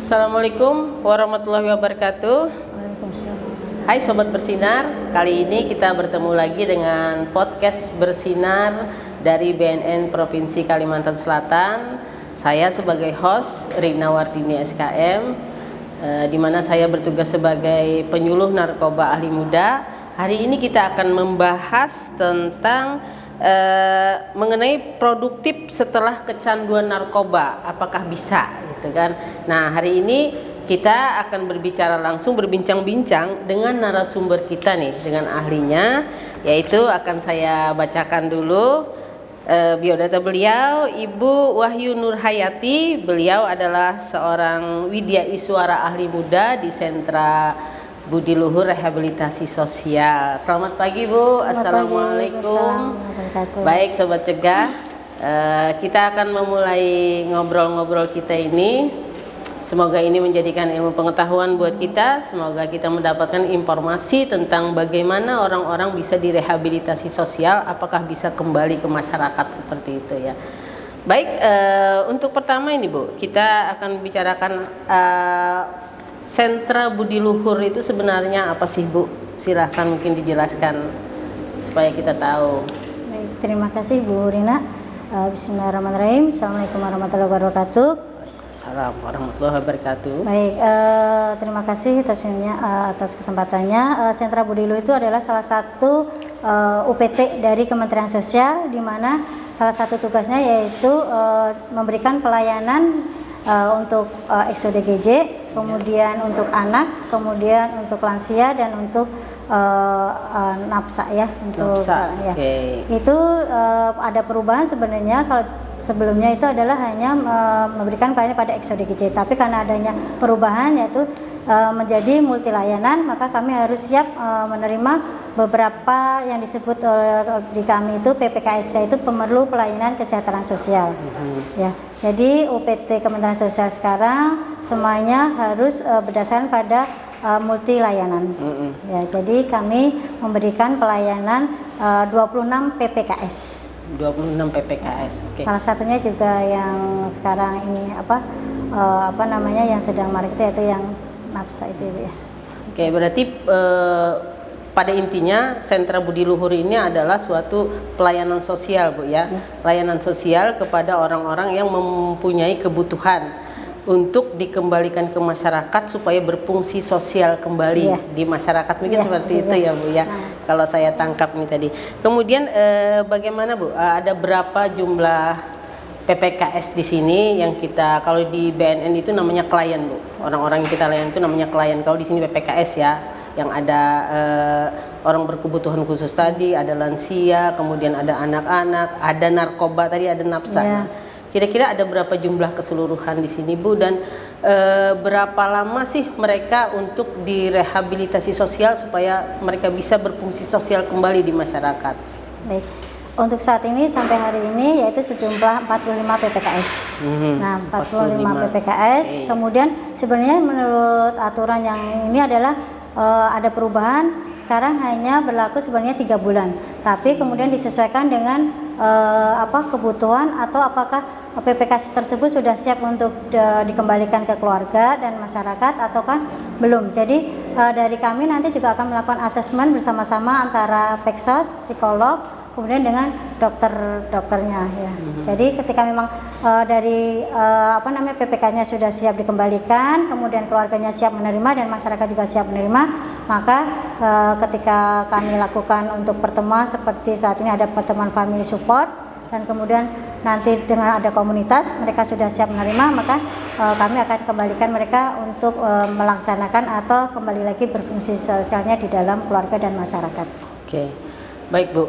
Assalamualaikum warahmatullahi wabarakatuh. Waalaikumsalam. Hai Sobat Bersinar, kali ini kita bertemu lagi dengan podcast Bersinar dari BNN Provinsi Kalimantan Selatan. Saya sebagai host Rina Wartini SKM, di mana saya bertugas sebagai penyuluh narkoba ahli muda. Hari ini kita akan membahas tentang mengenai produktif setelah kecanduan narkoba, apakah bisa gitu kan. Nah, hari ini kita akan berbincang-bincang dengan narasumber kita nih, dengan ahlinya, yaitu akan saya bacakan dulu biodata beliau, Ibu Wahyu Nurhayati. Beliau adalah seorang widya iswara ahli muda di Sentra Budi Luhur Rehabilitasi Sosial. Selamat pagi Bu. Assalamualaikum. Baik Sobat Cegah, kita akan memulai ngobrol-ngobrol kita ini. Semoga ini menjadikan ilmu pengetahuan buat kita. Semoga kita mendapatkan informasi tentang bagaimana orang-orang bisa direhabilitasi sosial, apakah bisa kembali ke masyarakat seperti itu ya. Baik, untuk pertama ini Bu, kita akan bicarakan Sentra Budi Luhur itu sebenarnya apa sih Bu? Silahkan mungkin dijelaskan supaya kita tahu. Baik, terima kasih Bu Rina. Bismillahirrahmanirrahim. Assalamualaikum warahmatullahi wabarakatuh. Assalamualaikum warahmatullahi wabarakatuh. Baik, terima kasih atas kesempatannya. Sentra Budi Luhur itu adalah salah satu UPT dari Kementerian Sosial, di mana salah satu tugasnya yaitu memberikan pelayanan untuk EXO-DGJ, kemudian untuk anak, kemudian untuk lansia, dan untuk NAPSA ya, untuk ya. Okay. Itu ada perubahan sebenarnya. Kalau sebelumnya itu adalah hanya memberikan pelayanan pada EXO-DGJ, tapi karena adanya perubahan yaitu menjadi multi layanan, maka kami harus siap menerima beberapa yang disebut di kami itu PPKS, yaitu pemerlu pelayanan kesejahteraan sosial. Ya, jadi UPT Kementerian Sosial sekarang semuanya harus berdasarkan pada multi layanan. Ya, jadi kami memberikan pelayanan 26 PPKS. 26 PPKS. Okay. Salah satunya juga yang sekarang ini yang sedang marak itu yaitu yang NAPSA itu ya. Oke, berarti pada intinya Sentra Budi Luhur ini adalah suatu pelayanan sosial Bu ya. Pelayanan sosial kepada orang-orang yang mempunyai kebutuhan untuk dikembalikan ke masyarakat supaya berfungsi sosial kembali di masyarakat, mungkin seperti itu ya Bu ya. Kalau saya tangkap nih tadi. Kemudian bagaimana Bu? Ada berapa jumlah PPKS di sini yang kita, kalau di BNN itu namanya klien Bu. Orang-orang yang kita layani itu namanya klien. Kalau di sini PPKS ya, yang ada orang berkebutuhan khusus tadi, ada lansia, kemudian ada anak-anak, ada narkoba tadi, ada NAPSA. Nah, kira-kira ada berapa jumlah keseluruhan di sini Bu, dan berapa lama sih mereka untuk direhabilitasi sosial supaya mereka bisa berfungsi sosial kembali di masyarakat? Baik, untuk saat ini sampai hari ini yaitu sejumlah 45 PPKS. Nah, 45 PPKS. Okay. Kemudian sebenarnya menurut aturan yang ini adalah ada perubahan. Sekarang hanya berlaku sebenarnya 3 bulan. Tapi kemudian disesuaikan dengan kebutuhan atau apakah PPKS tersebut sudah siap untuk dikembalikan ke keluarga dan masyarakat ataukah belum. Jadi dari kami nanti juga akan melakukan asesmen bersama-sama antara Peksos, psikolog, kemudian dengan dokternya ya. Jadi ketika memang dari PPK-nya sudah siap dikembalikan, kemudian keluarganya siap menerima dan masyarakat juga siap menerima, maka ketika kami lakukan untuk pertemuan seperti saat ini ada pertemuan family support, dan kemudian nanti dengan ada komunitas mereka sudah siap menerima, maka kami akan kembalikan mereka untuk melaksanakan atau kembali lagi berfungsi sosialnya di dalam keluarga dan masyarakat. Oke. Baik Bu,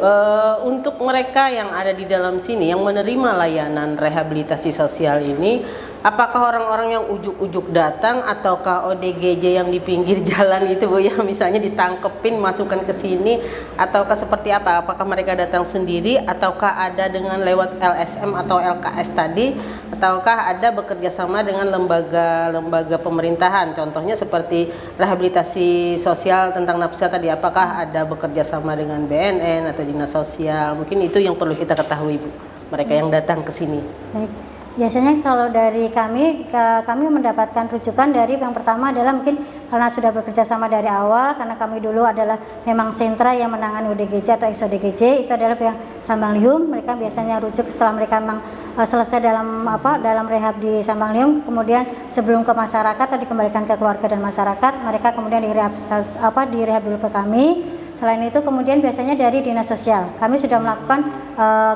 untuk mereka yang ada di dalam sini yang menerima layanan rehabilitasi sosial ini, apakah orang-orang yang ujuk-ujuk datang ataukah ODGJ yang di pinggir jalan itu Bu ya, misalnya ditangkepin masukkan ke sini, ataukah seperti apa? Apakah mereka datang sendiri ataukah ada dengan lewat LSM atau LKS tadi, ataukah ada bekerja sama dengan lembaga pemerintahan, contohnya seperti rehabilitasi sosial tentang NAPSA tadi, apakah ada bekerja sama dengan BNN atau dinas sosial? Mungkin itu yang perlu kita ketahui Bu, mereka yang datang ke sini. Baik. Biasanya kalau dari kami mendapatkan rujukan dari yang pertama adalah mungkin karena sudah bekerja sama dari awal, karena kami dulu adalah memang sentra yang menangani ODGJ atau ex-ODGJ, itu adalah pihak Sambanglium. Mereka biasanya rujuk setelah mereka memang selesai dalam rehab di Sambanglium, kemudian sebelum ke masyarakat atau dikembalikan ke keluarga dan masyarakat, mereka kemudian direhab dulu ke kami. Selain itu kemudian biasanya dari dinas sosial, kami sudah melakukan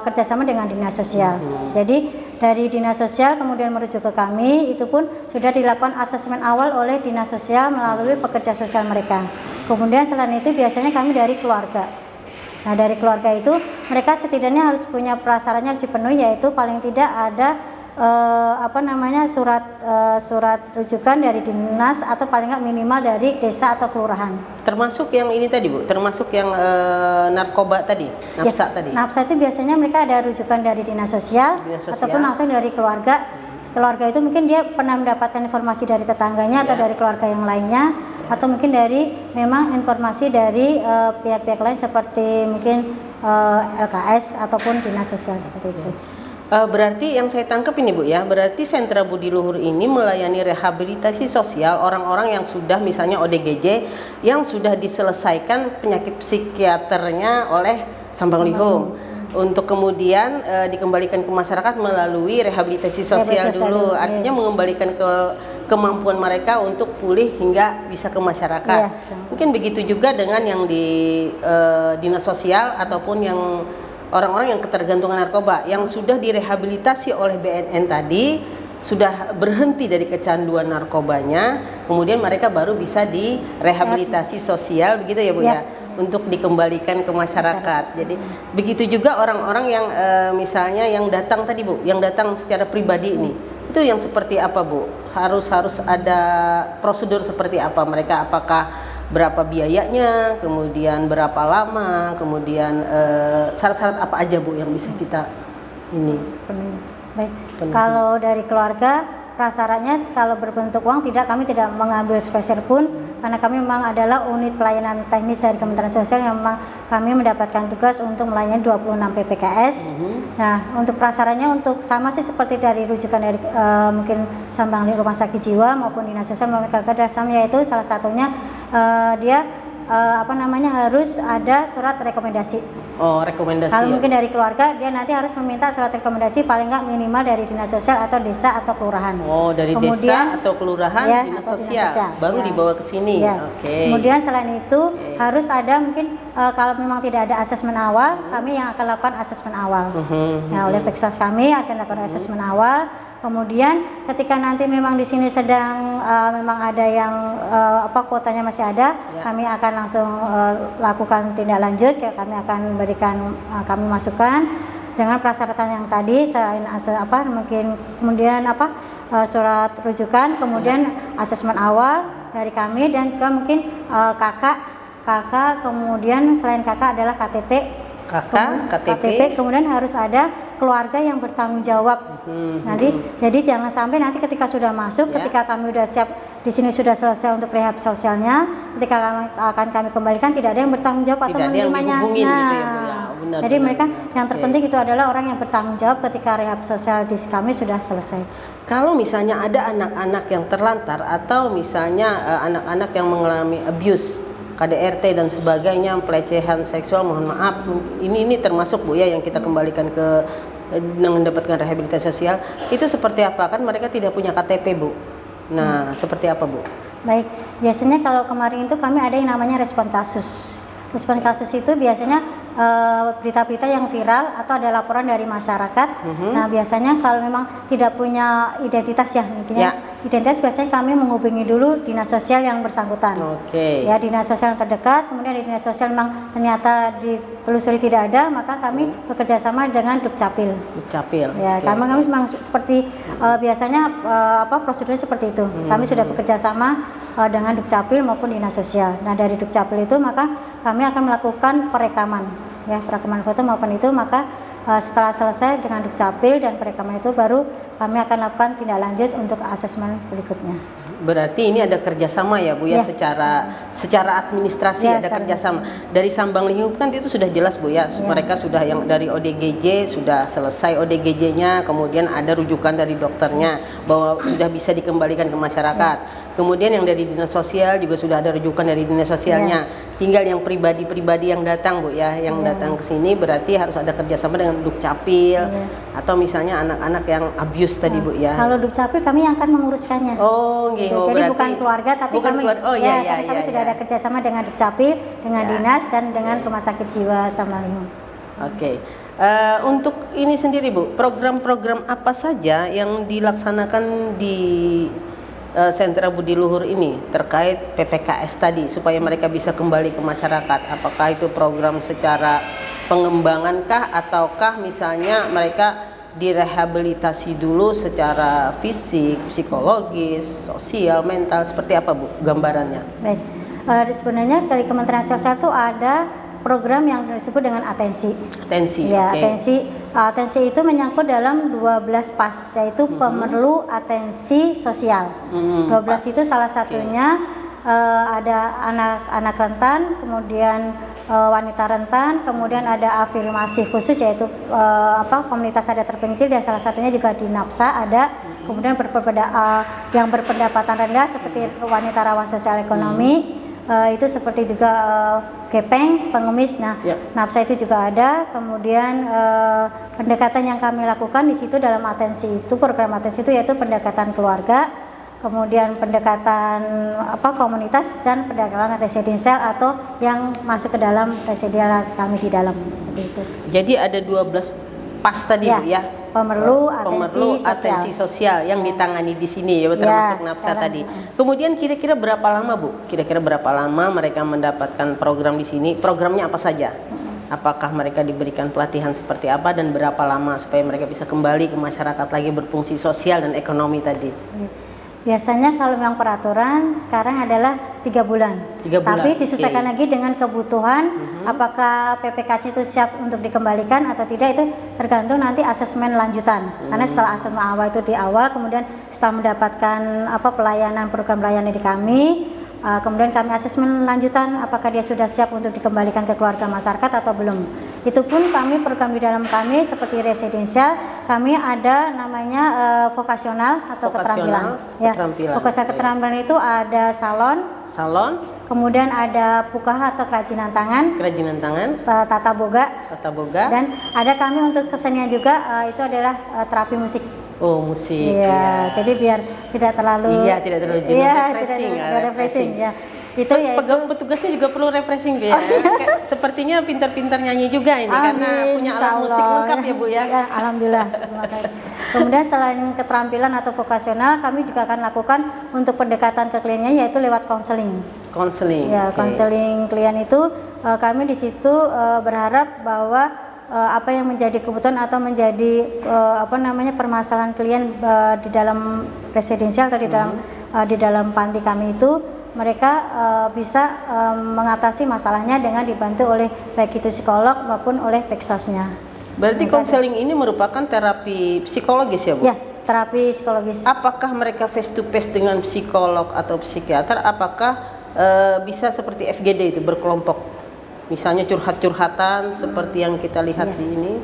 kerjasama dengan dinas sosial. Jadi dari dinas sosial kemudian merujuk ke kami, itu pun sudah dilakukan asesmen awal oleh dinas sosial melalui pekerja sosial mereka. Kemudian selain itu biasanya kami dari keluarga. Nah dari keluarga itu mereka setidaknya harus punya prasyaratnya harus dipenuhi, yaitu paling tidak ada surat rujukan dari dinas atau paling nggak minimal dari desa atau kelurahan. Termasuk yang ini tadi Bu, termasuk yang narkoba tadi, nafsa tadi. Nafsa itu biasanya mereka ada rujukan dari dinas sosial ataupun langsung dari keluarga. Keluarga itu mungkin dia pernah mendapatkan informasi dari tetangganya atau dari keluarga yang lainnya, atau mungkin dari memang informasi dari pihak-pihak lain seperti mungkin LKS ataupun dinas sosial seperti itu. Berarti yang saya tangkap ini Bu ya, berarti Sentra Budi Luhur ini melayani rehabilitasi sosial orang-orang yang sudah misalnya ODGJ yang sudah diselesaikan penyakit psikiaternya oleh Sambanglium untuk kemudian dikembalikan ke masyarakat melalui rehabilitasi sosial dulu. Artinya mengembalikan ke kemampuan mereka untuk pulih hingga bisa ke masyarakat. Mungkin begitu juga dengan yang di dinas sosial ataupun yang orang-orang yang ketergantungan narkoba yang sudah direhabilitasi oleh BNN tadi, sudah berhenti dari kecanduan narkobanya, kemudian mereka baru bisa direhabilitasi sosial begitu ya Bu ya, untuk dikembalikan ke masyarakat. Jadi begitu juga orang-orang yang misalnya yang datang tadi Bu, yang datang secara pribadi ini, itu yang seperti apa Bu? Harus ada prosedur seperti apa mereka? Apakah berapa biayanya, kemudian berapa lama, kemudian syarat-syarat apa aja Bu yang bisa kita ini? Baik, kalau dari keluarga prasyaratnya kalau berbentuk uang kami tidak mengambil spesial pun, karena kami memang adalah unit pelayanan teknis dari Kementerian Sosial yang memang kami mendapatkan tugas untuk melayani 26 PPKS. Nah untuk prasyaratnya untuk sama sih seperti dari rujukan dari mungkin Sambanglium Rumah Sakit Jiwa maupun dinas sosial mereka kerjasama, yaitu salah satunya dia harus ada surat rekomendasi. Oh, rekomendasi. Kalau mungkin dari keluarga dia nanti harus meminta surat rekomendasi paling nggak minimal dari dinas sosial atau desa atau kelurahan. Oh, dari desa atau kelurahan, dinas sosial. Baru dibawa ke sini. Kemudian selain itu harus ada mungkin kalau memang tidak ada asesmen awal, kami yang akan lakukan asesmen awal. Nah, oleh Peksas kami akan lakukan asesmen awal. Kemudian ketika nanti memang di sini sedang memang ada yang kuotanya masih ada, kami akan langsung lakukan tindak lanjut. Kami akan berikan kami masukan dengan persyaratan yang tadi, selain mungkin kemudian surat rujukan, kemudian asesmen awal dari kami, dan juga mungkin kakak, kemudian selain kakak adalah KTP. KTP, kemudian harus ada keluarga yang bertanggung jawab. Jadi jangan sampai nanti ketika sudah masuk, ketika kami sudah siap di sini sudah selesai untuk rehab sosialnya, ketika kami kembalikan tidak ada yang bertanggung jawab atau menerimanya. Jadi mereka yang terpenting itu adalah orang yang bertanggung jawab ketika rehab sosial di kami sudah selesai. Kalau misalnya ada anak-anak yang terlantar atau misalnya anak-anak yang mengalami abuse, KDRT dan sebagainya, pelecehan seksual, mohon maaf, ini termasuk Bu ya yang kita kembalikan ke mendapatkan rehabilitasi sosial, itu seperti apa? Kan mereka tidak punya KTP Bu. Nah, seperti apa Bu? Baik, biasanya kalau kemarin itu kami ada yang namanya respon kasus. Respon kasus itu biasanya berita-berita yang viral atau ada laporan dari masyarakat. Nah biasanya kalau memang tidak punya identitas intinya identitas, biasanya kami menghubungi dulu dinas sosial yang bersangkutan. Ya, dinas sosial yang terdekat. Kemudian di dinas sosial memang ternyata ditelusuri tidak ada, maka kami bekerja sama dengan Dukcapil. Ya, kami memang seperti biasanya prosedurnya seperti itu. Kami sudah bekerja sama dengan Dukcapil maupun dinas sosial. Nah dari Dukcapil itu maka kami akan melakukan perekaman foto maupun itu, maka setelah selesai dengan Dukcapil dan perekaman itu baru kami akan lakukan tindak lanjut untuk asesmen berikutnya. Berarti ini ada kerjasama ya Bu ya, secara administrasi ada kerjasama. Dari Sambang Linghup kan itu sudah jelas Bu ya, mereka sudah yang dari ODGJ sudah selesai ODGJ-nya, kemudian ada rujukan dari dokternya bahwa sudah bisa dikembalikan ke masyarakat. Kemudian yang dari dinas sosial juga sudah ada rujukan dari dinas sosialnya. Tinggal yang pribadi-pribadi yang datang Bu ya, yang datang ke sini berarti harus ada kerjasama dengan Dukcapil atau misalnya anak-anak yang abuse tadi Bu ya. Kalau Dukcapil kami yang akan menguruskannya. Oh, gitu. Jadi bukan keluarga tapi kami kami sudah ada kerjasama dengan Dukcapil, dengan dinas dan dengan Rumah Sakit Jiwa Sambang Linghup. Oke. Untuk ini sendiri Bu, program-program apa saja yang dilaksanakan di sentra Budi Luhur ini terkait PPKS tadi supaya mereka bisa kembali ke masyarakat? Apakah itu program secara pengembangan kah ataukah misalnya mereka direhabilitasi dulu secara fisik, psikologis, sosial, mental, seperti apa Bu gambarannya? Baik, sebenarnya dari Kementerian Sosial itu ada program yang disebut dengan atensi. Atensi, ya, atensi itu menyangkut dalam 12 pas, yaitu pemerlu atensi sosial. 12 itu salah satunya ada anak-anak rentan, kemudian wanita rentan, kemudian ada afirmasi khusus yaitu komunitas adat terpencil, dan salah satunya juga di NAPSA ada, kemudian yang berpendapatan rendah seperti wanita rawan sosial ekonomi, itu seperti juga gepeng, pengemis. Nah, NAPSA itu juga ada. Kemudian pendekatan yang kami lakukan di situ dalam atensi itu, program atensi itu yaitu pendekatan keluarga, kemudian pendekatan komunitas, dan pendekatan residensial atau yang masuk ke dalam residensial kami di dalam, seperti itu. Jadi ada 12 pas tadi Bu ya. Pemerlu atensi sosial yang ditangani di sini ya, termasuk NAPSA tadi. Kemudian kira-kira berapa lama Bu? Kira-kira berapa lama mereka mendapatkan program di sini? Programnya apa saja? Apakah mereka diberikan pelatihan seperti apa dan berapa lama supaya mereka bisa kembali ke masyarakat lagi berfungsi sosial dan ekonomi tadi? Biasanya kalau memang peraturan sekarang adalah 3 bulan. 3 bulan. Tapi disesuaikan lagi dengan kebutuhan, apakah PPKS itu siap untuk dikembalikan atau tidak, itu tergantung nanti asesmen lanjutan. Karena setelah asesmen awal itu di awal, kemudian setelah mendapatkan pelayanan, program pelayanan di kami, kemudian kami asesmen lanjutan apakah dia sudah siap untuk dikembalikan ke keluarga masyarakat atau belum. Itu pun kami program di dalam kami seperti residensial, kami ada namanya vokasional atau keterampilan. Vokasional keterampilan itu ada salon, kemudian ada pukaha atau kerajinan tangan, tata boga, dan ada kami untuk kesenian juga, itu adalah terapi musik. Oh, musik. Iya, jadi biar tidak terlalu jenuh, refreshing. Ya. Itu ya. Petugasnya juga perlu refreshing ya. Sepertinya pintar-pintar nyanyi juga ini. Amin, karena punya alat musik lengkap ya Bu ya. Alhamdulillah. Kemudian selain keterampilan atau vokasional, kami juga akan lakukan untuk pendekatan ke kliennya yaitu lewat konseling. Konseling klien itu kami di situ berharap bahwa apa yang menjadi kebutuhan atau menjadi permasalahan klien di dalam residensial atau di dalam panti kami itu, mereka bisa mengatasi masalahnya dengan dibantu oleh baik itu psikolog maupun oleh peksosnya. Berarti konseling ini merupakan terapi psikologis ya Bu? Ya, terapi psikologis. Apakah mereka face to face dengan psikolog atau psikiater? Apakah bisa seperti FGD itu berkelompok? Misalnya curhat-curhatan seperti yang kita lihat di ini.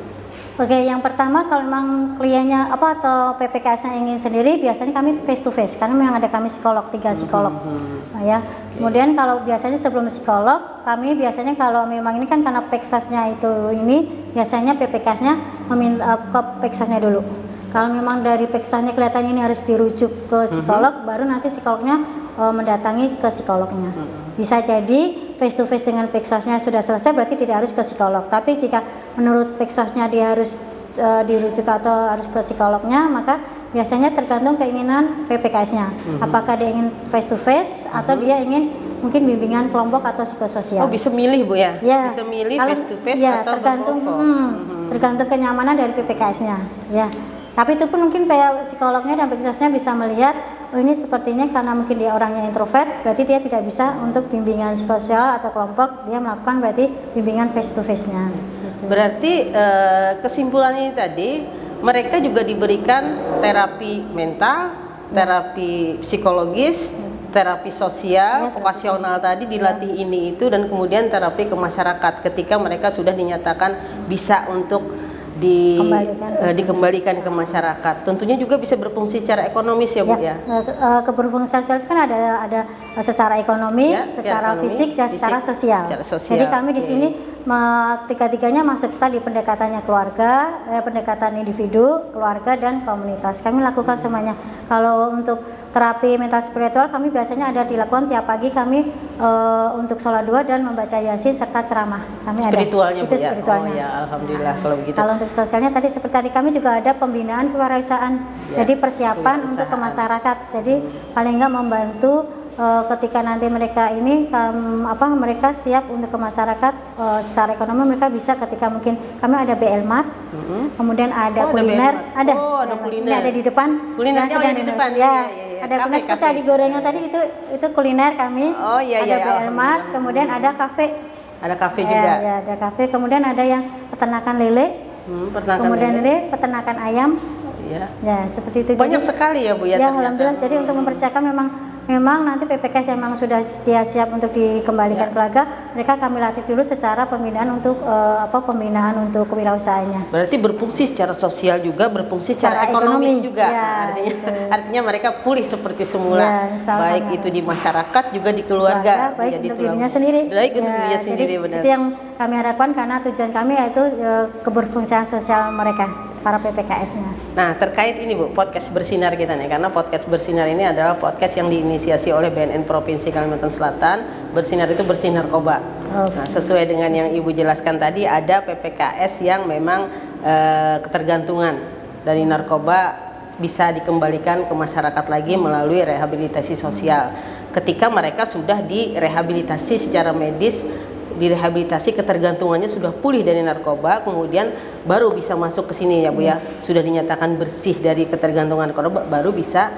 Oke, yang pertama kalau memang kliennya atau PPKS-nya ingin sendiri, biasanya kami face to face karena memang ada kami psikolog, 3 psikolog. Kemudian kalau biasanya sebelum psikolog, kami biasanya kalau memang ini kan karena peksosnya itu ini, biasanya PPKS-nya meminta ke peksosnya dulu. Kalau memang dari peksosnya kelihatan ini harus dirujuk ke psikolog, baru nanti psikolognya mendatangi ke psikolognya. Bisa jadi face to face dengan peksosnya sudah selesai, berarti tidak harus ke psikolog. Tapi jika menurut peksosnya dia harus dirujuk atau harus ke psikolognya, maka biasanya tergantung keinginan PPKS-nya. Apakah dia ingin face to face atau dia ingin mungkin bimbingan kelompok atau psikososial. Oh, bisa milih Bu ya? Bisa milih face to face atau tergantung tergantung kenyamanan dari PPKS-nya. Ya. Tapi itu pun mungkin psikolognya dan peksosnya bisa melihat, oh ini sepertinya karena mungkin dia orangnya introvert, berarti dia tidak bisa untuk bimbingan psikososial atau kelompok, dia melakukan berarti bimbingan face to face-nya. Gitu. Berarti kesimpulannya tadi, mereka juga diberikan terapi mental, terapi psikologis, terapi sosial, vokasional tadi dilatih ini itu, dan kemudian terapi ke masyarakat ketika mereka sudah dinyatakan bisa untuk dikembalikan ke masyarakat. Tentunya juga bisa berfungsi secara ekonomis ya Bu ya. Berfungsi sosial itu kan ada secara ekonomi, secara fisik dan secara sosial. Jadi kami di sini tiga-tiganya masuk tadi pendekatannya keluarga, pendekatan individu, keluarga dan komunitas. Kami lakukan semuanya. Kalau untuk terapi mental spiritual kami biasanya ada dilakukan tiap pagi kami untuk sholat 2 dan membaca yasin serta ceramah. Kami spiritualnya ada. Itu Bu ya. spiritualnya. Oh ya, alhamdulillah kalau begitu. Kalau untuk sosialnya tadi seperti tadi kami juga ada pembinaan kewirausahaan. Jadi persiapan untuk ke masyarakat. Jadi paling enggak membantu ketika nanti mereka ini mereka siap untuk ke masyarakat secara ekonomi, mereka bisa ketika mungkin kami ada BL Mart, kemudian ada kuliner, ada kuliner. Ini ada di depan. Kulinernya di depan. Ya. Ada kuliner seperti tadi gorengan tadi itu kuliner kami. Ada BL Mart, kemudian ada kafe. Ada kafe juga. Ya, ada kafe. Kemudian ada yang peternakan lele. Kemudian lele, peternakan ayam. Ya, seperti itu. Banyak sekali ya Bu ya. Ya, alhamdulillah. Jadi untuk mempersiapkan memang nanti PPKS memang sudah dia siap untuk dikembalikan keluarga, mereka kami latih dulu secara pembinaan untuk pembinaan untuk kewirausahaannya. Berarti berfungsi secara sosial juga, berfungsi secara ekonomis juga. Ya, artinya mereka pulih seperti semula, baik itu di masyarakat juga di keluarga, baik untuk dirinya sendiri. Baik untuk dirinya sendiri, benar. Itu yang kami harapkan karena tujuan kami yaitu keberfungsian sosial mereka, para PPKS-nya. Nah, terkait ini Bu, podcast Bersinar kita nih, karena podcast Bersinar ini adalah podcast yang diinisiasi oleh BNN Provinsi Kalimantan Selatan. Bersinar itu bersih narkoba. Nah, sesuai dengan yang Ibu jelaskan tadi, ada PPKS yang memang ketergantungan dari narkoba bisa dikembalikan ke masyarakat lagi melalui rehabilitasi sosial. Ketika mereka sudah direhabilitasi secara medis, direhabilitasi ketergantungannya sudah pulih dari narkoba, kemudian baru bisa masuk ke sini ya Bu ya. Sudah dinyatakan bersih dari ketergantungan narkoba, baru bisa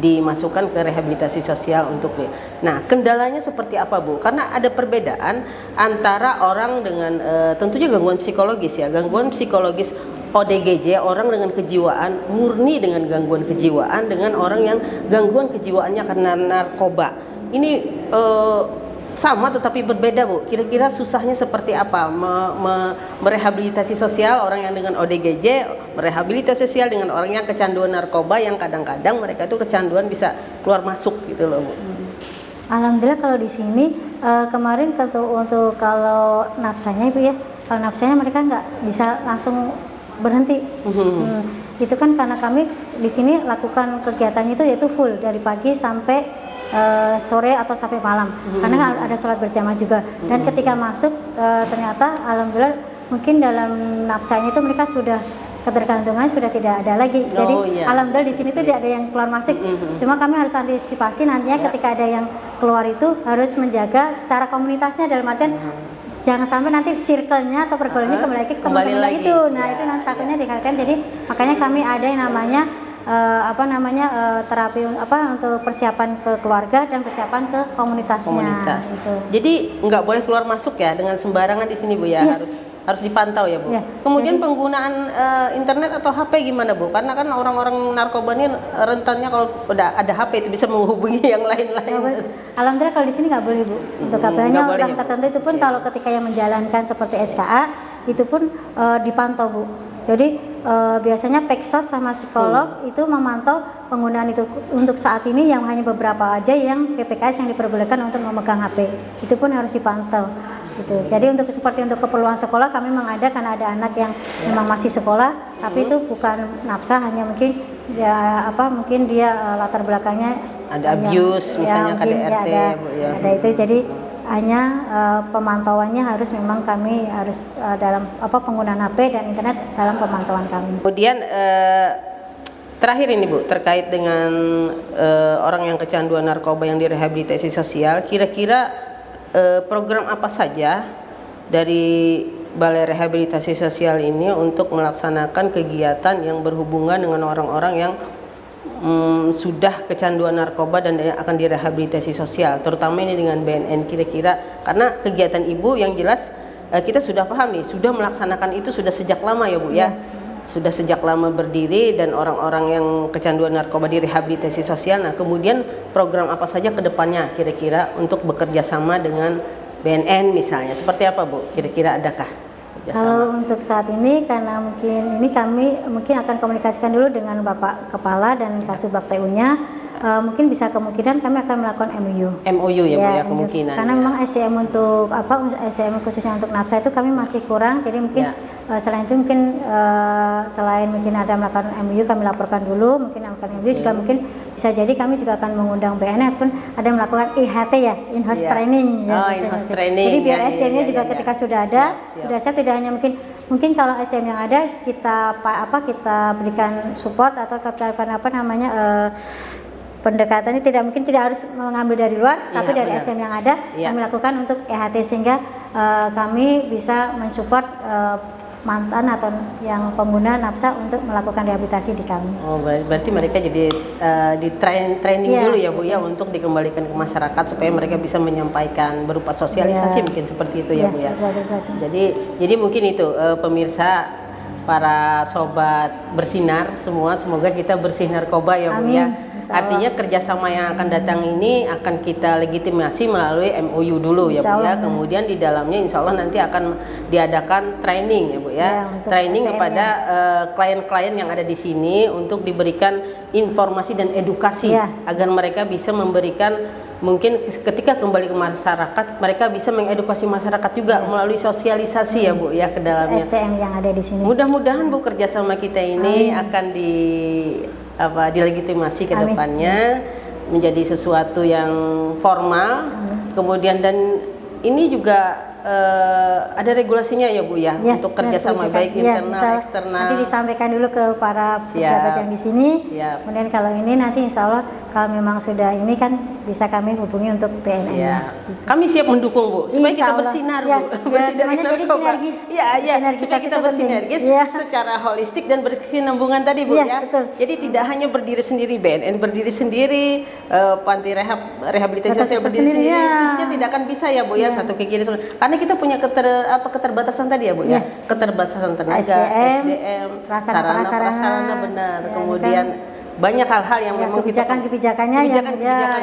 dimasukkan ke rehabilitasi sosial untuk Nah, kendalanya seperti apa Bu? Karena ada perbedaan antara orang dengan tentunya gangguan psikologis ya, gangguan psikologis ODGJ, orang dengan kejiwaan murni dengan gangguan kejiwaan, dengan orang yang gangguan kejiwaannya karena narkoba. Ini sama tetapi berbeda Bu. Kira-kira susahnya seperti apa merehabilitasi sosial orang yang dengan ODGJ, merehabilitasi sosial dengan orang yang kecanduan narkoba yang kadang-kadang mereka itu kecanduan bisa keluar masuk gitu loh Bu. Alhamdulillah kalau di sini kemarin untuk kalau nafsanya Ibu ya, kalau nafsanya mereka nggak bisa langsung berhenti. Itu kan karena kami di sini lakukan kegiatannya itu yaitu full dari pagi sampai sore atau sampai malam, karena ada sholat berjamaah juga. Dan ketika masuk ternyata alhamdulillah mungkin dalam nafsanya itu mereka sudah ketergantungan sudah tidak ada lagi. Jadi alhamdulillah di sini tuh tidak ada yang keluar masuk. Cuma kami harus antisipasi nantinya ketika ada yang keluar itu harus menjaga secara komunitasnya, dalam artian jangan sampai nanti circle-nya atau pergaulannya kembali lagi ke teman-teman itu. Nah itu nanti takutnya dikatakan. Jadi makanya kami ada yang namanya terapi untuk persiapan ke keluarga dan persiapan ke komunitasnya. Gitu. Jadi nggak boleh keluar masuk ya dengan sembarangan di sini Bu ya, harus dipantau ya Bu. Kemudian penggunaan internet atau HP gimana Bu? Karena kan orang-orang narkoba ini rentannya kalau udah ada HP itu bisa menghubungi yang lain-lain. Alhamdulillah kalau di sini nggak boleh Bu. Untuk HP-nya orang tertentu itu pun kalau ketika yang menjalankan seperti SKA itu pun dipantau Bu. Jadi biasanya Peksos sama psikolog itu memantau penggunaan itu. Untuk saat ini yang hanya beberapa aja yang PPKS yang diperbolehkan untuk memegang HP. Itu pun harus dipantau. Gitu. Jadi untuk keperluan sekolah kami memang ada, karena ada anak yang memang masih sekolah, tapi itu bukan nafsa, hanya mungkin dia latar belakangnya ada abuse misalnya KDRT Bu ya. Ada itu, jadi hanya pemantauannya harus memang kami harus dalam penggunaan HP dan internet dalam pemantauan kami. Kemudian terakhir ini Bu, terkait dengan orang yang kecanduan narkoba yang direhabilitasi sosial, kira-kira program apa saja dari Balai Rehabilitasi Sosial ini untuk melaksanakan kegiatan yang berhubungan dengan orang-orang yang sudah kecanduan narkoba dan akan direhabilitasi sosial, terutama ini dengan BNN kira-kira, karena kegiatan Ibu yang jelas kita sudah paham nih, sudah melaksanakan itu sudah sejak lama ya Bu ya. sudah sejak lama berdiri dan orang-orang yang kecanduan narkoba direhabilitasi sosial. Nah, kemudian program apa saja ke depannya kira-kira untuk bekerja sama dengan BNN misalnya? Seperti apa, Bu? Kira-kira adakah kerjasama? Kalau untuk saat ini, karena mungkin ini kami mungkin akan komunikasikan dulu dengan Bapak Kepala dan Kasubag TU-nya. Mungkin bisa kemungkinan kami akan melakukan MOU. MOU ya, Bu, ya kemungkinan. Karena ya. memang SDM untuk SDM khususnya untuk nafsa itu kami masih kurang. Jadi mungkin selain itu mungkin selain mungkin ada melakukan MOU, kami laporkan dulu. Mungkin melakukan MOU juga mungkin bisa jadi kami juga akan mengundang BNN ataupun ada melakukan IHT ya, in-house training. In-house training. Jadi biar SDM-nya juga ketika sudah ada, sudah siap, tidak hanya mungkin kalau SDM yang ada kita berikan support atau kita pendekatannya tidak harus mengambil dari luar, tapi dari SDM yang ada kami lakukan untuk EHT sehingga kami bisa mensupport mantan atau yang pengguna nafsa untuk melakukan rehabilitasi di kami. Oh, berarti mereka jadi di training dulu ya, Bu, ya, untuk dikembalikan ke masyarakat supaya mereka bisa menyampaikan berupa sosialisasi mungkin seperti itu ya, Bu, ya. Jadi mungkin itu pemirsa, para sobat bersinar semua, semoga kita bersih narkoba ya, Bu, ya. Artinya kerjasama yang akan datang ini akan kita legitimasi melalui MOU dulu ya, Bu, ya. Kemudian di dalamnya insya Allah nanti akan diadakan training ya, Bu, ya. Training kepada klien-klien yang ada di sini untuk diberikan informasi dan edukasi agar mereka bisa memberikan, mungkin ketika kembali ke masyarakat mereka bisa mengedukasi masyarakat juga melalui sosialisasi ya, Bu, ya, ke dalamnya. STM yang ada di sini. Mudah-mudahan, Bu, kerjasama kita ini akan dilegitimasi ke depannya menjadi sesuatu yang formal. Kemudian dan ini juga ada regulasinya ya, Bu, ya, untuk kerjasama baik internal eksternal. Nanti disampaikan dulu ke para pejabat yang di sini. Kemudian kalau ini nanti insya Allah kalau memang sudah ini kan bisa kami hubungi untuk BNN. Gitu. Kami siap mendukung, Bu, supaya kita bersinar, Bu. Bersih dari narkoba. Supaya kita bersinergis secara holistik dan berkesinambungan tadi, Bu, ya. Betul. Jadi tidak hanya berdiri sendiri, BNN berdiri sendiri, panti rehabilitasi sosial berdiri sendiri, itu tidak akan bisa ya, Bu, ya, satu ke kiri. Karena kita punya keterbatasan tadi ya, Bu, ya. Keterbatasan tenaga, SDM, sarana prasarana benar. Kemudian banyak hal-hal yang memang kebijakannya benar.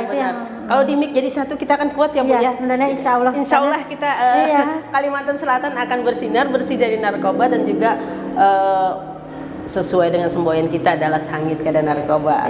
Kalau di MIK jadi satu kita akan kuat ya, Bu, ya. Insya Allah kita Kalimantan Selatan akan bersinar, bersih dari narkoba dan juga sesuai dengan semboyan kita adalah sangit keadaan narkoba.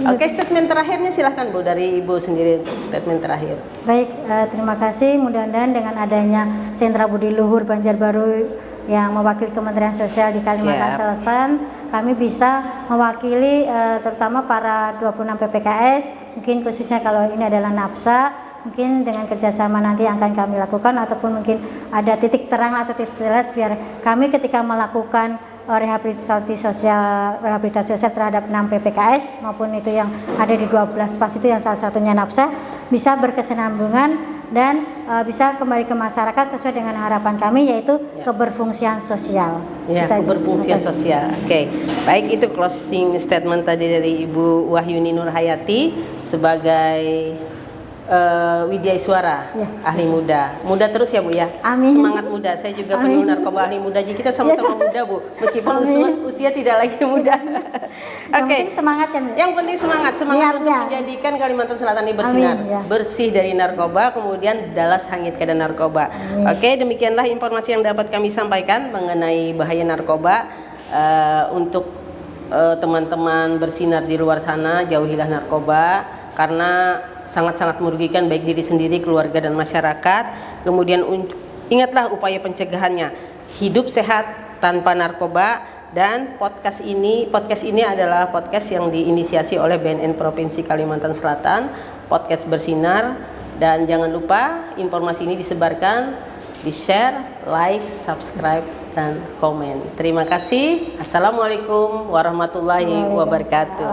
Oke, statement terakhirnya silahkan, Bu, dari Ibu sendiri untuk statement terakhir. Baik, terima kasih. Mudah-mudahan dengan adanya Sentra Budi Luhur Banjarbaru yang mewakili Kementerian Sosial di Kalimantan Selatan, kami bisa mewakili terutama para 26 PPKS, mungkin khususnya kalau ini adalah nafsa, mungkin dengan kerjasama nanti yang akan kami lakukan ataupun mungkin ada titik terang atau titik jelas biar kami ketika melakukan rehabilitasi sosial terhadap 6 PPKS maupun itu yang ada di 12 pas itu yang salah satunya nafsa bisa berkesinambungan dan bisa kembali ke masyarakat sesuai dengan harapan kami yaitu keberfungsian sosial. Keberfungsian sosial. Oke. Baik, itu closing statement tadi dari Ibu Wahyuni Nurhayati sebagai Widya Iswara, ahli muda terus ya, Bu, ya. Amin. Semangat muda. Saya juga penyuluh narkoba ahli muda. Jadi kita sama-sama muda, Bu, meskipun usia tidak lagi muda. Oke. Semangat kan? Yang penting semangat untuk menjadikan Kalimantan Selatan ini bersinar, bersih dari narkoba, kemudian dalas hangit keadaan narkoba. Oke, demikianlah informasi yang dapat kami sampaikan mengenai bahaya narkoba. Untuk teman-teman bersinar di luar sana, jauhilah narkoba karena sangat-sangat merugikan baik diri sendiri, keluarga dan masyarakat. Kemudian ingatlah upaya pencegahannya, hidup sehat tanpa narkoba. Dan podcast ini adalah podcast yang diinisiasi oleh BNN Provinsi Kalimantan Selatan, podcast bersinar. Dan jangan lupa informasi ini disebarkan, di-share, like, subscribe, dan komen. Terima kasih. Assalamualaikum warahmatullahi wabarakatuh.